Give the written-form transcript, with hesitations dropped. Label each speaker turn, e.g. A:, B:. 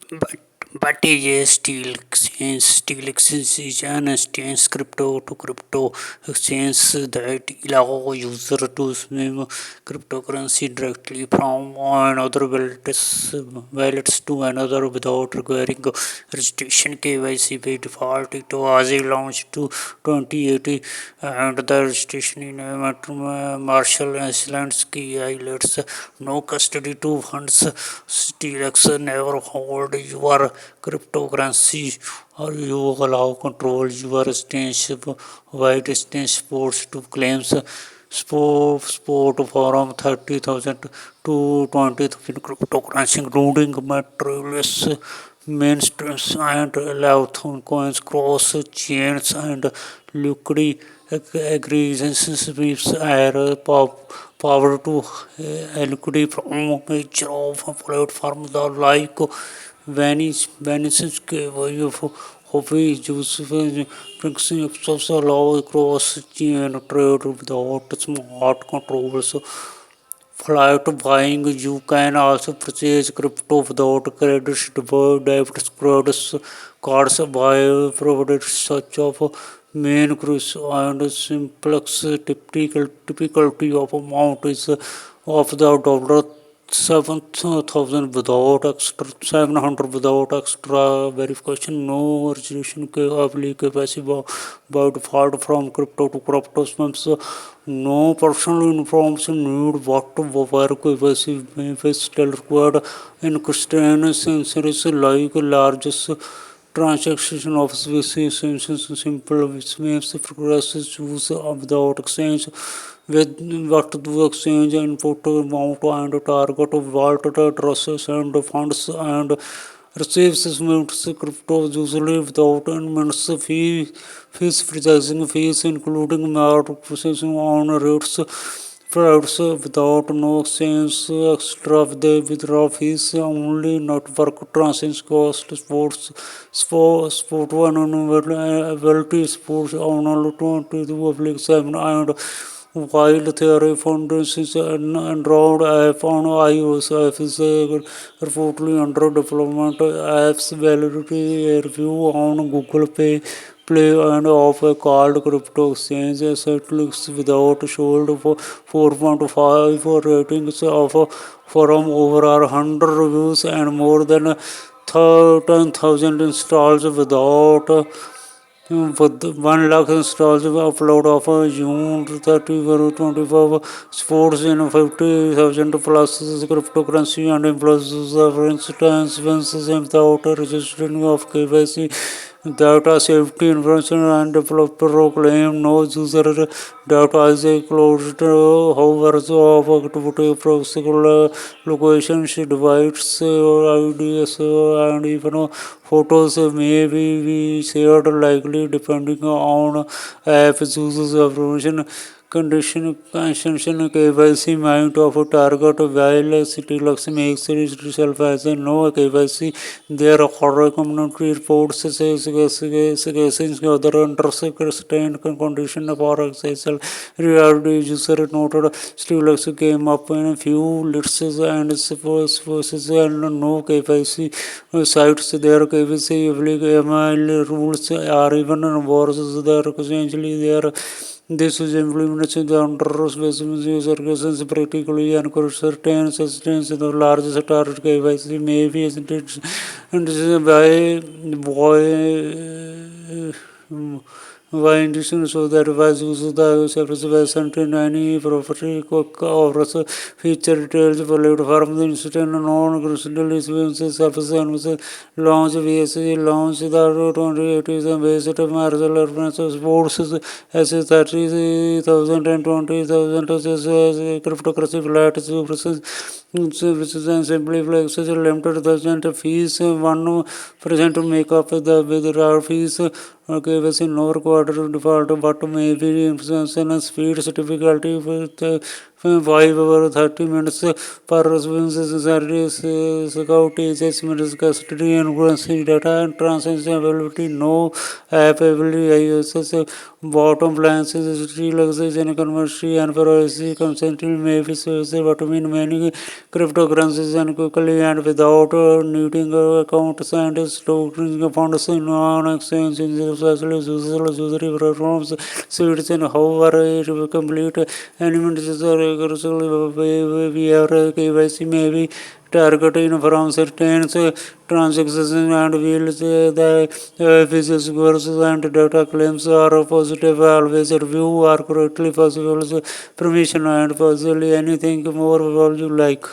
A: But but is a steel exchange. Steel exchange is an exchange crypto to crypto exchange that allow user to swim cryptocurrency directly from another wallets to another without requiring registration KYC. By default, it was launched to 2080 and the registration in Marshall Islands key highlights no custody to funds. StealthEX never hold your cryptocurrency or you allow control your exchange wide exchange sports to claims sport forum 30,000 to 20,000 cryptocurrency including materials mainstreams and coins cross chains and liquidity aggregations sweeps are power to liquidity from major of platforms like Venice way of hobby use fixing allow cross chain trade without smart controls flight buying. You can also purchase crypto without credit debit cards by products such as main cruise and simplex typicality of amount is of the dollar 7,000 without extra 700 without extra verification, no registration KYC by default from crypto to crypto swims. No personal information need what to wire KYC benefits still required in constrained sensors like largest transaction of species simple which means progresses use without exchange with what to exchange input amount and target of wallet addresses and funds and receives minutes crypto usually without minutes fees processing fees including market processing on rates frauds without no exchange extra they withdraw fees only network transactions cost sport one availability sports on 22 public 7 and while theory foundations and Android app on iOS app is reportedly under development. App's validity review on Google Play and of a called crypto exchange settles without sold for 4.5 ratings of from over 100 reviews and more than 10,000 installs without with 1 lakh installs upload of June 30 25 sports in 50,000 plus cryptocurrency and plus for instance without registering of KYC data safety information and developer claim no user data is closed however of activity practical locations devices IDs and even photos may be shared likely depending on app uses information condition consumption KYC mind of a target while StealthEX makes itself as a no KYC. There are community reports suggesting other under certain condition for example reality user noted StealthEX came up in a few lists and versus and no KYC sites. Their KYC ML rules are even worse. There essentially there this is implemented under specific user cases practically and certain systems in the largest target KYC may be and this is why in addition so that was used the service by certain any property or feature details for platform the incident non-custodial experiences service and launch VSC launch the 2080 and based martial references sports as 30,000 and 20,000 cryptocurrency flat and simply flexes limited thousand fees 1% to make up the withdrawal fees. KYC no required default but maybe influence and speed difficulty with 5 over 30 minutes per Saturday security assessment custody and currency data and transaction availability. No app availability. ISS bottom lines is relaxation conversion and privacy consent may be serviced but mean many cryptocurrencies and quickly and without needing accounts and storing funds in on exchange especially usually platforms suits and however it complete elements are we have KYC may be targeted from certain transactions and will the physics versus and data claims are positive always review are correctly possible permission and possibly anything more you like.